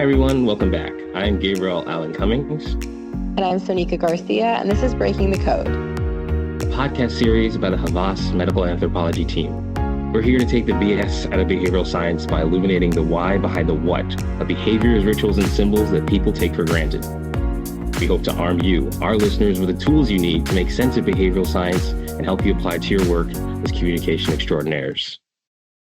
Hi, everyone. Welcome back. I'm Gabriel Allen Cummings, And I'm Sonika Garcia, and this is Breaking the Code, a podcast series by the Havas Medical Anthropology team. We're here to take the BS out of behavioral science by illuminating the why behind the what of behaviors, rituals, and symbols that people take for granted. We hope to arm you, our listeners, with the tools you need to make sense of behavioral science and help you apply to your work as communication extraordinaires.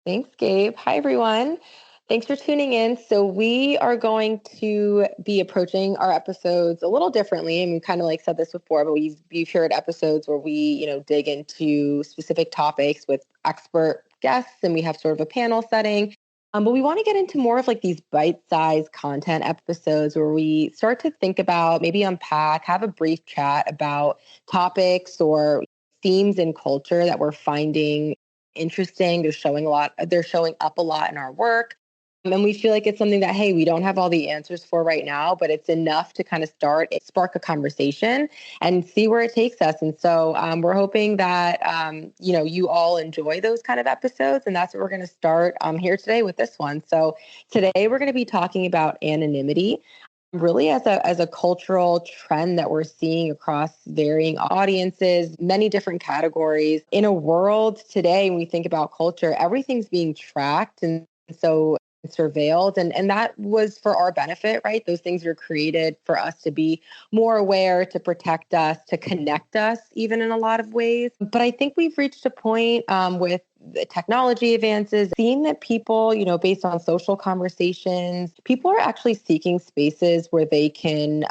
Thanks, Gabe. Hi, everyone. Thanks for tuning in. So we are going to be approaching our episodes a little differently. And we kind of said this before, but you've heard episodes where we, dig into specific topics with expert guests and we have sort of a panel setting. But we want to get into more of these bite-sized content episodes where we start to think about, maybe unpack, have a brief chat about topics or themes in culture that we're finding interesting. They're showing up a lot in our work. And we feel like it's something that, hey, we don't have all the answers for right now, but it's enough to kind of spark a conversation and see where it takes us. And so we're hoping that, you all enjoy those kind of episodes. And that's what we're going to start here today with this one. So today we're going to be talking about anonymity, really as a cultural trend that we're seeing across varying audiences, many different categories. In a world today, when we think about culture, everything's being tracked and so surveilled. And that was for our benefit, right? Those things were created for us to be more aware, to protect us, to connect us, even in a lot of ways. But I think we've reached a point with the technology advances, seeing that people, based on social conversations, people are actually seeking spaces where they can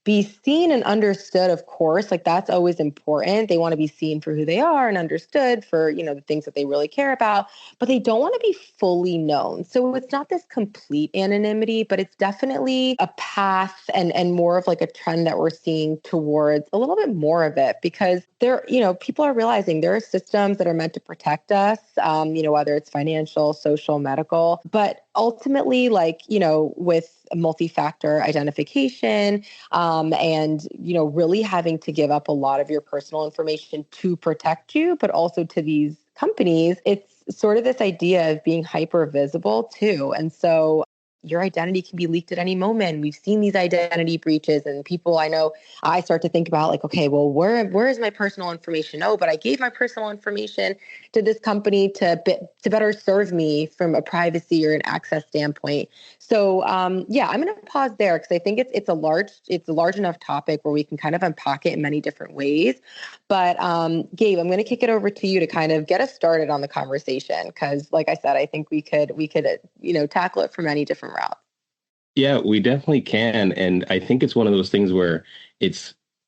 be seen and understood, of course. That's always important. They want to be seen for who they are and understood for, the things that they really care about, but they don't want to be fully known. So it's not this complete anonymity, but it's definitely a path and more of a trend that we're seeing towards a little bit more of it, because people are realizing there are systems that are meant to protect us, whether it's financial, social, medical, but ultimately, with multi-factor identification, and, really having to give up a lot of your personal information to protect you, but also to these companies, it's sort of this idea of being hyper visible too. And so your identity can be leaked at any moment. We've seen these identity breaches, and people, I start to think about okay, well, where is my personal information? Oh, but I gave my personal information to this company to better serve me from a privacy or an access standpoint. So I'm going to pause there because I think it's a large enough topic where we can kind of unpack it in many different ways. But Gabe, I'm going to kick it over to you to kind of get us started on the conversation, because like I said, I think we could tackle it from many different routes. Yeah, we definitely can. And I think it's one of those things where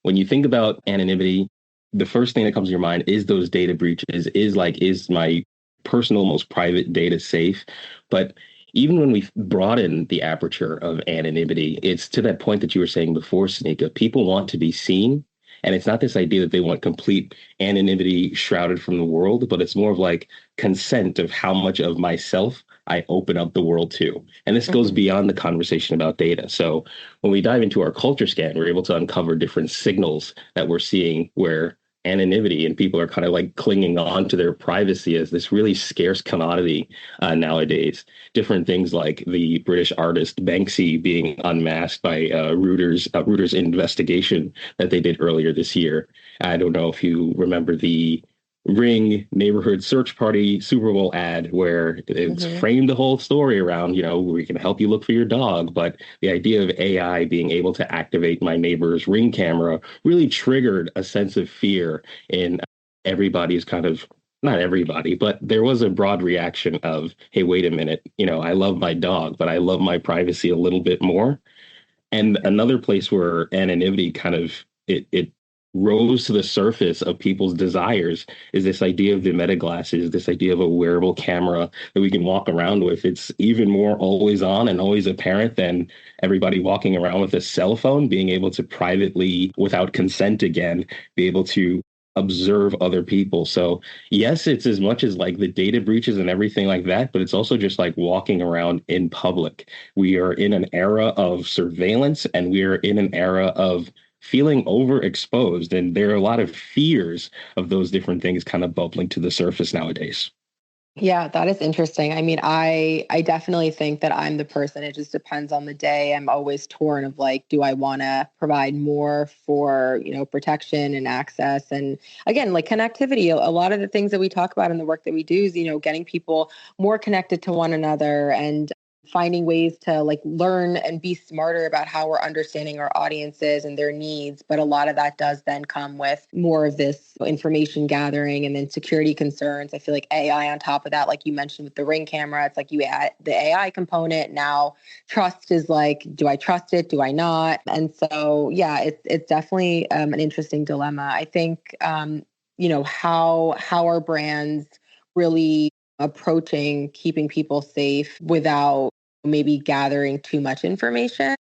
when you think about anonymity, the first thing that comes to your mind is those data breaches, is my personal, most private data safe? But even when we broaden the aperture of anonymity, it's to that point that you were saying before, Sneeka. People want to be seen. And it's not this idea that they want complete anonymity shrouded from the world, but it's more of consent of how much of myself I open up the world to. And this goes beyond the conversation about data. So when we dive into our culture scan, we're able to uncover different signals that we're seeing where anonymity and people are kind of clinging on to their privacy as this really scarce commodity nowadays. Different things like the British artist Banksy being unmasked by Reuters investigation that they did earlier this year. I don't know if you remember the Ring neighborhood search party Super Bowl ad where it's framed the whole story around, we can help you look for your dog. But the idea of AI being able to activate my neighbor's Ring camera really triggered a sense of fear in everybody's not everybody, but there was a broad reaction of, hey, wait a minute, I love my dog, but I love my privacy a little bit more. And another place where anonymity it rose to the surface of people's desires is this idea of the meta glasses, this idea of a wearable camera that we can walk around with. It's even more always on and always apparent than everybody walking around with a cell phone, being able to privately, without consent again, be able to observe other people. So yes, it's as much as the data breaches and everything like that, but it's also just walking around in public. We are in an era of surveillance, and we are in an era of feeling overexposed. And there are a lot of fears of those different things kind of bubbling to the surface nowadays. Yeah, that is interesting. I mean, I definitely think that I'm the person. It just depends on the day. I'm always torn of like, do I want to provide more for, protection and access and again, like connectivity. A lot of the things that we talk about in the work that we do is, getting people more connected to one another and finding ways to like learn and be smarter about how we're understanding our audiences and their needs. But a lot of that does then come with more of this information gathering and then security concerns. I feel like AI on top of that, like you mentioned with the Ring camera, it's like you add the AI component. Now trust is like, do I trust it? Do I not? And so, yeah, it's definitely an interesting dilemma. I think, how are brands really approaching keeping people safe without maybe gathering too much information?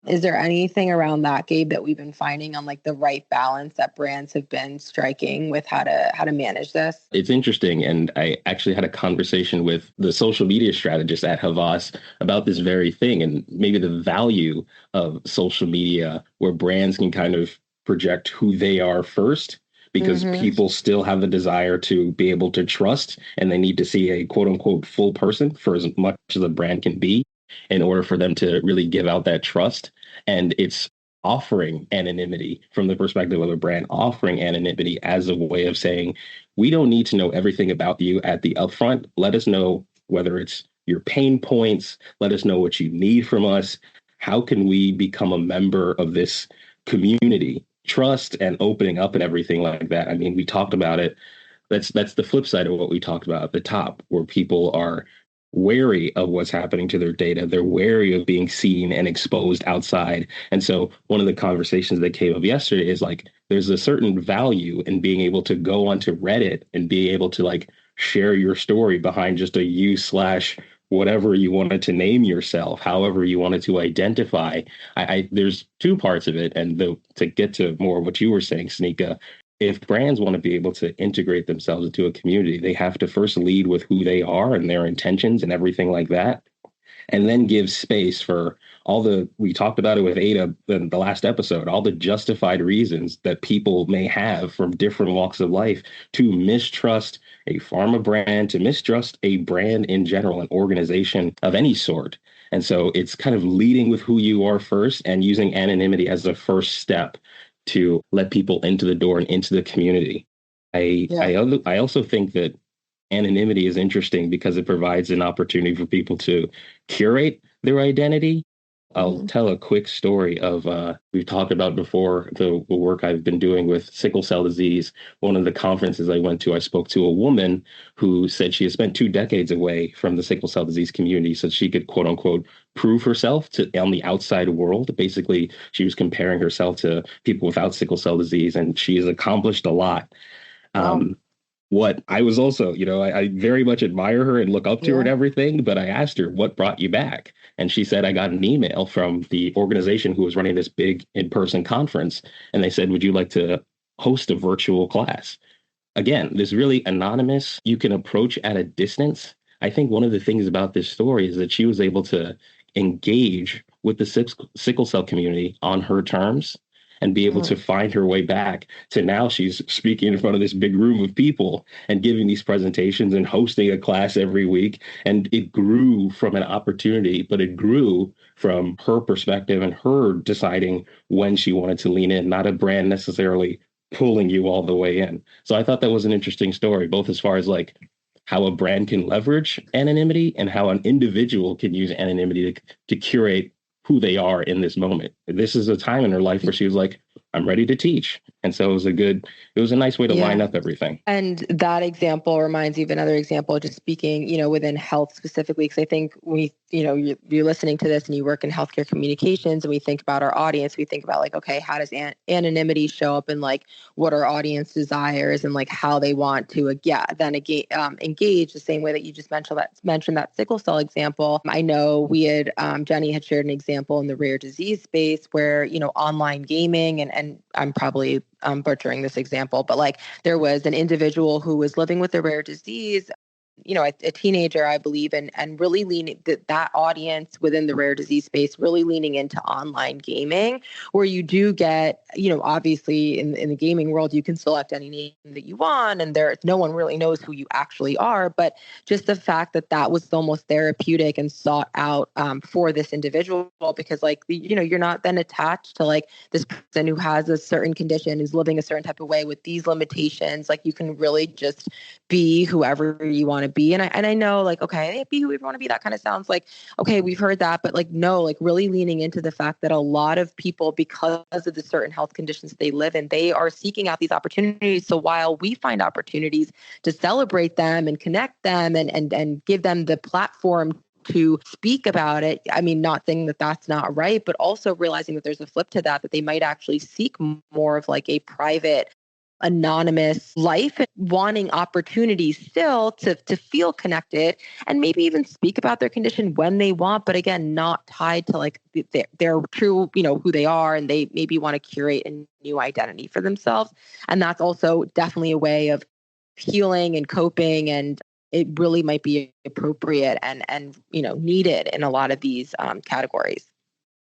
Is there anything around that, Gabe, that we've been finding on like the right balance that brands have been striking with how to manage this? It's interesting. And I actually had a conversation with the social media strategist at Havas about this very thing and maybe the value of social media where brands can kind of project who they are first because Mm-hmm. people still have the desire to be able to trust and they need to see a quote unquote full person for as much as a brand can be in order for them to really give out that trust. And it's offering anonymity from the perspective of a brand, offering anonymity as a way of saying, we don't need to know everything about you at the upfront. Let us know whether it's your pain points. Let us know what you need from us. How can we become a member of this community? Trust and opening up and everything like that. I mean, we talked about it. That's the flip side of what we talked about at the top, where people are wary of what's happening to their data. They're wary of being seen and exposed outside. And so one of the conversations that came up yesterday is like there's a certain value in being able to go onto Reddit and be able to like share your story behind just a you slash whatever you wanted to name yourself, however you wanted to identify. I there's two parts of it, and to get to more of what you were saying, Sneeka, if brands want to be able to integrate themselves into a community, they have to first lead with who they are and their intentions and everything like that, and then give space for all the, we talked about it with Ada in the last episode, all the justified reasons that people may have from different walks of life to mistrust a pharma brand, to mistrust a brand in general, an organization of any sort. And so it's kind of leading with who you are first and using anonymity as the first step to let people into the door and into the community. Yeah. I also think that anonymity is interesting because it provides an opportunity for people to curate their identity. I'll Mm-hmm. tell a quick story of we've talked about before the work I've been doing with sickle cell disease. One of the conferences I went to, I spoke to a woman who said she had spent 2 decades away from the sickle cell disease community so she could quote unquote prove herself to on the outside world. Basically, she was comparing herself to people without sickle cell disease, and she has accomplished a lot. Wow. Um, what I was also, I very much admire her and look up to her and Yeah. everything, but I asked her, what brought you back? And she said, I got an email from the organization who was running this big in person conference. And they said, would you like to host a virtual class? Again, this really anonymous, you can approach at a distance. I think one of the things about this story is that she was able to engage with the sickle cell community on her terms and be able Mm-hmm. to find her way back to now she's speaking in front of this big room of people and giving these presentations and hosting a class every week. And it grew from an opportunity, but it grew from her perspective and her deciding when she wanted to lean in, not a brand necessarily pulling you all the way in. So I thought that was an interesting story, both as far as like how a brand can leverage anonymity and how an individual can use anonymity to curate who they are in this moment. This is a time in her life where she was like, I'm ready to teach. And so it was a nice way to line Yeah. up everything. And that example reminds me of another example, just speaking, within health specifically, because I think you're listening to this and you work in healthcare communications and we think about our audience, we think about like, okay, how does anonymity show up in like what our audience desires and like how they want to, then again, engage the same way that you just mentioned that sickle cell example. I know we had, Jenny had shared an example in the rare disease space where, online gaming and I'm probably butchering this example, but like there was an individual who was living with a rare disease. a teenager, I believe, and really leaning that audience within the rare disease space, really leaning into online gaming, where you do get, obviously in the gaming world, you can select any name that you want, and no one really knows who you actually are. But just the fact that that was almost therapeutic and sought out for this individual, because like, you're not then attached to like this person who has a certain condition, who's living a certain type of way with these limitations. Like, you can really just be whoever you want to be. And I know, like, okay, be whoever you want to be. That kind of sounds like, okay, we've heard that, but like, no, like really leaning into the fact that a lot of people, because of the certain health conditions they live in, they are seeking out these opportunities. So while we find opportunities to celebrate them and connect them and give them the platform to speak about it. I mean, not saying that that's not right, but also realizing that there's a flip to that, that they might actually seek more of like a private, anonymous life, and wanting opportunities still to feel connected and maybe even speak about their condition when they want, but again, not tied to like their true, who they are, and they maybe want to curate a new identity for themselves. And that's also definitely a way of healing and coping, and it really might be appropriate and needed in a lot of these categories.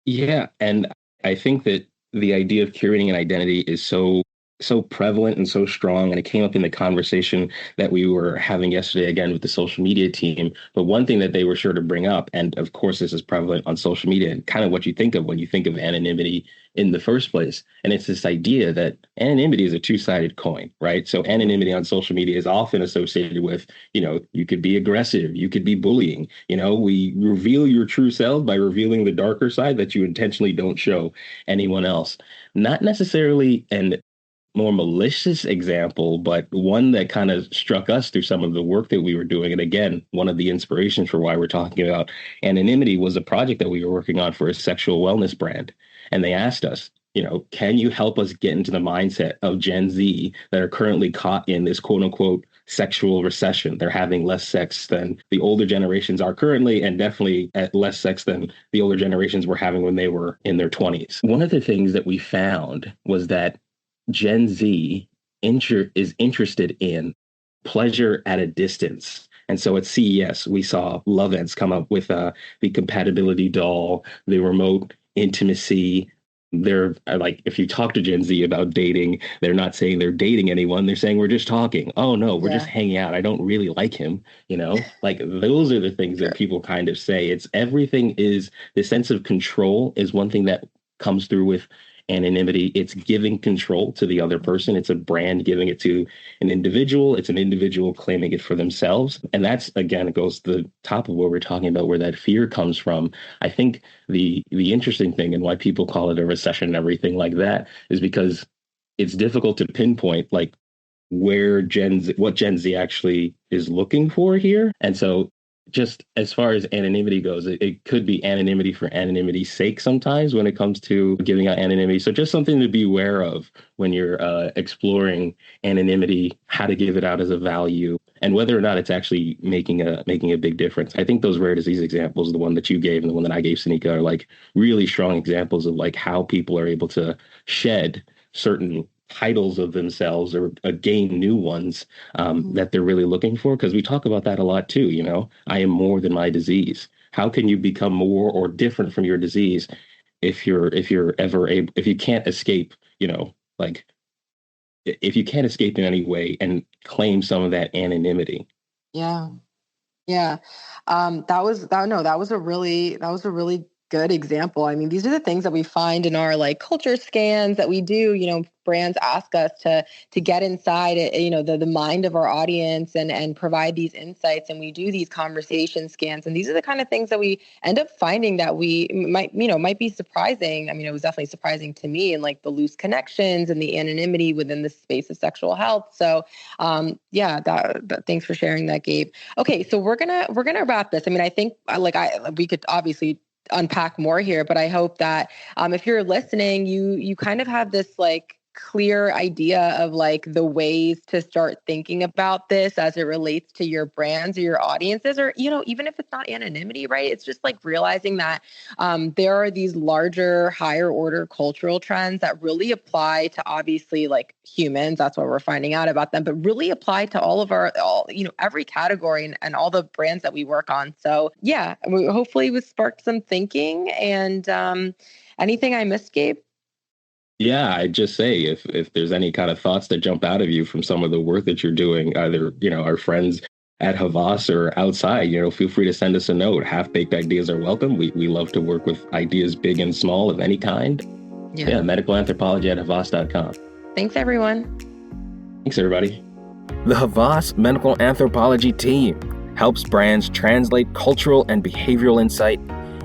Yeah, and I think that the idea of curating an identity is so prevalent and so strong, and it came up in the conversation that we were having yesterday again with the social media team. But one thing that they were sure to bring up, and of course this is prevalent on social media and kind of what you think of when you think of anonymity in the first place, and it's this idea that anonymity is a two-sided coin, right? So anonymity on social media is often associated with, you could be aggressive, you could be bullying, we reveal your true self by revealing the darker side that you intentionally don't show anyone else. Not necessarily an more malicious example, but one that kind of struck us through some of the work that we were doing. And again, one of the inspirations for why we're talking about anonymity was a project that we were working on for a sexual wellness brand. And they asked us, can you help us get into the mindset of Gen Z that are currently caught in this quote unquote sexual recession? They're having less sex than the older generations are currently, and definitely at less sex than the older generations were having when they were in their 20s. One of the things that we found was that Gen Z is interested in pleasure at a distance. And so at CES, we saw Lovense come up with the compatibility doll, the remote intimacy. They're like, if you talk to Gen Z about dating, they're not saying they're dating anyone. They're saying we're just talking. Oh no, we're just Yeah, hanging out. I don't really like him. Like those are the things that sure. people kind of say. It's everything is the sense of control is one thing that comes through with anonymity. It's giving control to the other person. It's a brand giving it to an individual. It's an individual claiming it for themselves. And that's, again, it goes to the top of what we're talking about, where that fear comes from. I think the interesting thing and why people call it a recession and everything like that is because it's difficult to pinpoint like what Gen Z actually is looking for here. And so just as far as anonymity goes, it could be anonymity for anonymity's sake sometimes when it comes to giving out anonymity. So just something to be aware of when you're exploring anonymity, how to give it out as a value, and whether or not it's actually making a big difference. I think those rare disease examples, the one that you gave and the one that I gave, Sanika, are like really strong examples of like how people are able to shed certain titles of themselves or gain new ones that they're really looking for. Because we talk about that a lot too. I am more than my disease. How can you become more or different from your disease if you're ever able, if you can't escape, like if you can't escape in any way and claim some of that anonymity? Yeah. Yeah. That was a really good example. I mean, these are the things that we find in our like culture scans that we do. Brands ask us to get inside it, the mind of our audience and provide these insights. And we do these conversation scans. And these are the kind of things that we end up finding that we might be surprising. I mean, it was definitely surprising to me, and like the loose connections and the anonymity within the space of sexual health. So yeah, that thanks for sharing that, Gabe. Okay, so we're gonna wrap this. I mean, I think we could obviously unpack more here, but I hope that if you're listening, you kind of have this like clear idea of like the ways to start thinking about this as it relates to your brands or your audiences, or, even if it's not anonymity, right? It's just like realizing that there are these larger, higher order cultural trends that really apply to obviously like humans. That's what we're finding out about them, but really apply to every category and all the brands that we work on. So yeah, hopefully we sparked some thinking. And anything I missed, Gabe? Yeah, I'd just say if there's any kind of thoughts that jump out of you from some of the work that you're doing, either, our friends at Havas or outside, feel free to send us a note. Half-baked ideas are welcome. We love to work with ideas big and small of any kind. Yeah, medicalanthropology@havas.com. Thanks, everyone. Thanks, everybody. The Havas Medical Anthropology team helps brands translate cultural and behavioral insight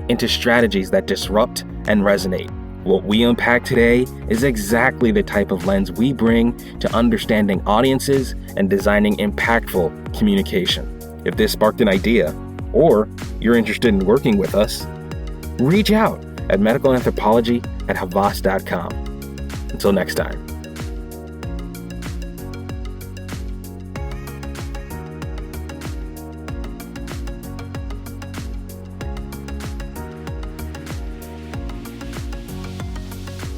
into strategies that disrupt and resonate. What we unpack today is exactly the type of lens we bring to understanding audiences and designing impactful communication. If this sparked an idea, or you're interested in working with us, reach out at medicalanthropology@havas.com. Until next time.